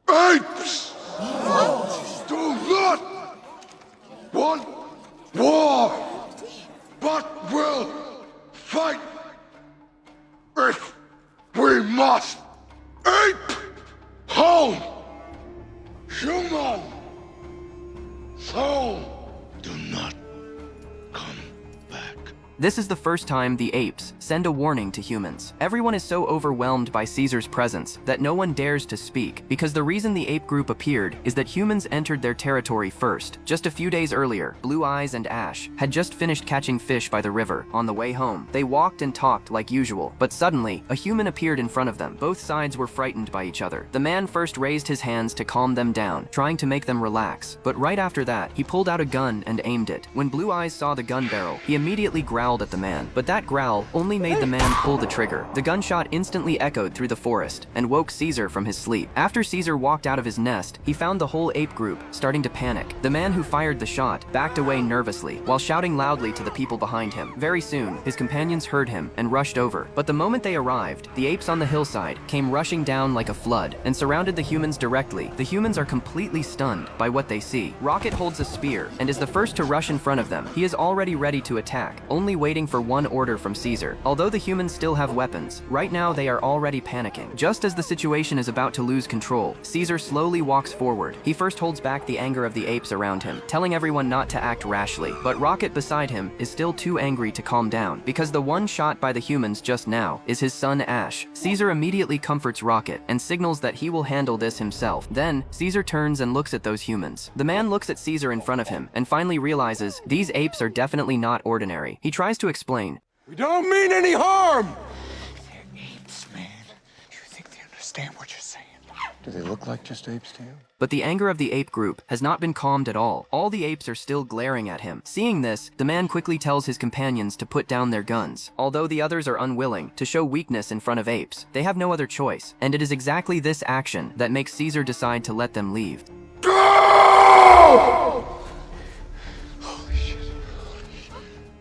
Apes do not want war, but will fight if we must. Ape home, human soul, do not come back. This is the first time the apes send a warning to humans. Everyone is so overwhelmed by Caesar's presence that no one dares to speak, because the reason the ape group appeared is that humans entered their territory first. Just a few days earlier, Blue Eyes and Ash had just finished catching fish by the river. On the way home, they walked and talked like usual, but suddenly, a human appeared in front of them. Both sides were frightened by each other. The man first raised his hands to calm them down, trying to make them relax, but right after that, he pulled out a gun and aimed it. When Blue Eyes saw the gun barrel, he immediately growled at the man, but that growl only made the man pull the trigger. The gunshot instantly echoed through the forest and woke Caesar from his sleep. After Caesar walked out of his nest, he found the whole ape group starting to panic. The man who fired the shot backed away nervously while shouting loudly to the people behind him. Very soon, his companions heard him and rushed over, but the moment they arrived, the apes on the hillside came rushing down like a flood and surrounded the humans directly. The humans are completely stunned by what they see. Rocket holds a spear and is the first to rush in front of them. He is already ready to attack, only waiting for one order from Caesar. Although the humans still have weapons, right now they are already panicking. Just as the situation is about to lose control, Caesar slowly walks forward. He first holds back the anger of the apes around him, telling everyone not to act rashly. But Rocket beside him is still too angry to calm down, because the one shot by the humans just now is his son Ash. Caesar immediately comforts Rocket and signals that he will handle this himself. Then, Caesar turns and looks at those humans. The man looks at Caesar in front of him and finally realizes these apes are definitely not ordinary. He tries to explain. We don't mean any harm! They're apes, man. Do you think they understand what you're saying? Do they look like just apes to you? But the anger of the ape group has not been calmed at all. All the apes are still glaring at him. Seeing this, the man quickly tells his companions to put down their guns. Although the others are unwilling to show weakness in front of apes, they have no other choice, and it is exactly this action that makes Caesar decide to let them leave. Go!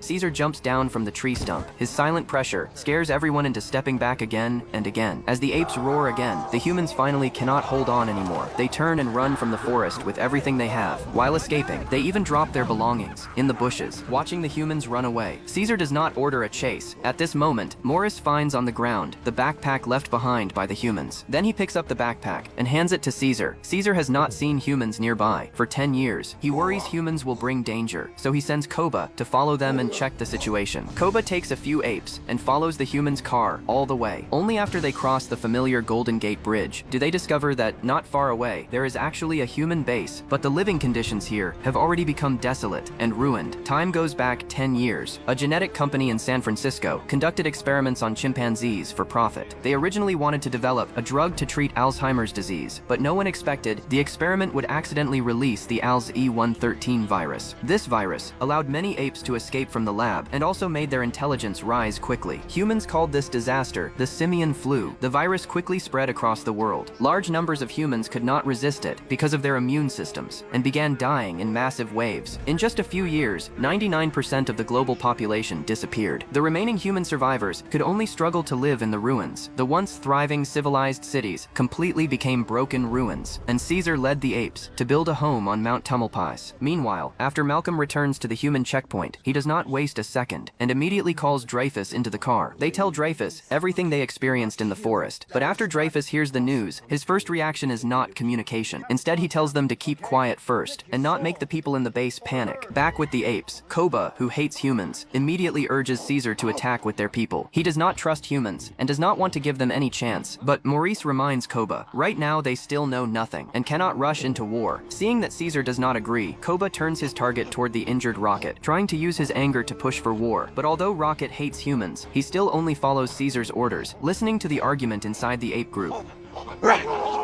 Caesar jumps down from the tree stump. His silent pressure scares everyone into stepping back again and again. As the apes roar again, the humans finally cannot hold on anymore. They turn and run from the forest with everything they have. While escaping, they even drop their belongings in the bushes, watching the humans run away. Caesar does not order a chase. At this moment, Morris finds on the ground the backpack left behind by the humans. Then he picks up the backpack and hands it to Caesar. Caesar has not seen humans nearby for 10 years. He worries humans will bring danger, so he sends Koba to follow them and check the situation. Koba takes a few apes and follows the humans' car all the way. Only after they cross the familiar Golden Gate Bridge do they discover that not far away there is actually a human base, but the living conditions here have already become desolate and ruined. Time goes back 10 years. A genetic company in San Francisco conducted experiments on chimpanzees for profit. They originally wanted to develop a drug to treat Alzheimer's disease, but no one expected the experiment would accidentally release the ALS E113 virus. This virus allowed many apes to escape from the lab and also made their intelligence rise quickly. Humans called this disaster the simian flu. The virus quickly spread across the world. Large numbers of humans could not resist it because of their immune systems and began dying in massive waves. In just a few years, 99% of the global population disappeared. The remaining human survivors could only struggle to live in the ruins. The once thriving civilized cities completely became broken ruins, and Caesar led the apes to build a home on Mount Tamalpais. Meanwhile, after Malcolm returns to the human checkpoint, he does not waste a second and immediately calls Dreyfus into the car. They tell Dreyfus everything they experienced in the forest, but after Dreyfus hears the news, his first reaction is not communication. Instead, he tells them to keep quiet first and not make the people in the base panic. Back with the apes, Koba, who hates humans, immediately urges Caesar to attack with their people. He does not trust humans and does not want to give them any chance, but Maurice reminds Koba, right now they still know nothing and cannot rush into war. Seeing that Caesar does not agree, Koba turns his target toward the injured Rocket, trying to use his anger to push for war. But although Rocket hates humans, he still only follows Caesar's orders, listening to the argument inside the ape group. No!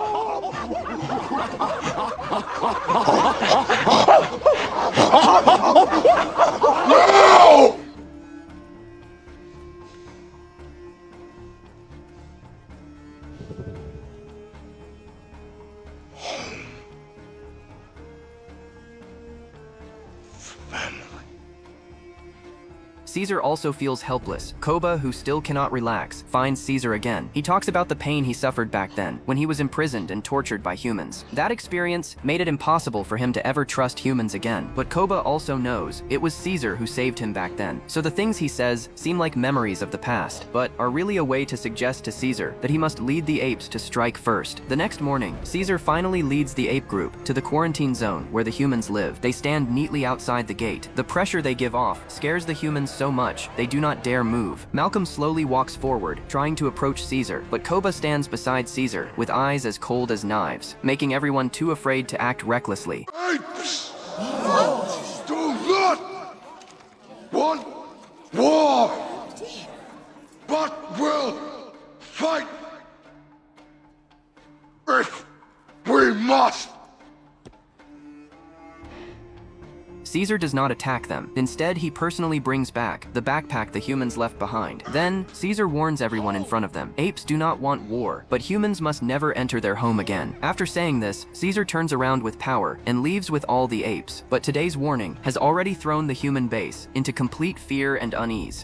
Caesar also feels helpless. Koba, who still cannot relax, finds Caesar again. He talks about the pain he suffered back then, when he was imprisoned and tortured by humans. That experience made it impossible for him to ever trust humans again. But Koba also knows it was Caesar who saved him back then. So the things he says seem like memories of the past, but are really a way to suggest to Caesar that he must lead the apes to strike first. The next morning, Caesar finally leads the ape group to the quarantine zone where the humans live. They stand neatly outside the gate. The pressure they give off scares the humans so much they do not dare move. Malcolm slowly walks forward, trying to approach Caesar, but Koba stands beside Caesar with eyes as cold as knives, making everyone too afraid to act recklessly. Apes! Do not want war, but will fight if we must. Caesar does not attack them. Instead, he personally brings back the backpack the humans left behind. Then, Caesar warns everyone in front of them. Apes do not want war, but humans must never enter their home again. After saying this, Caesar turns around with power and leaves with all the apes. But today's warning has already thrown the human base into complete fear and unease.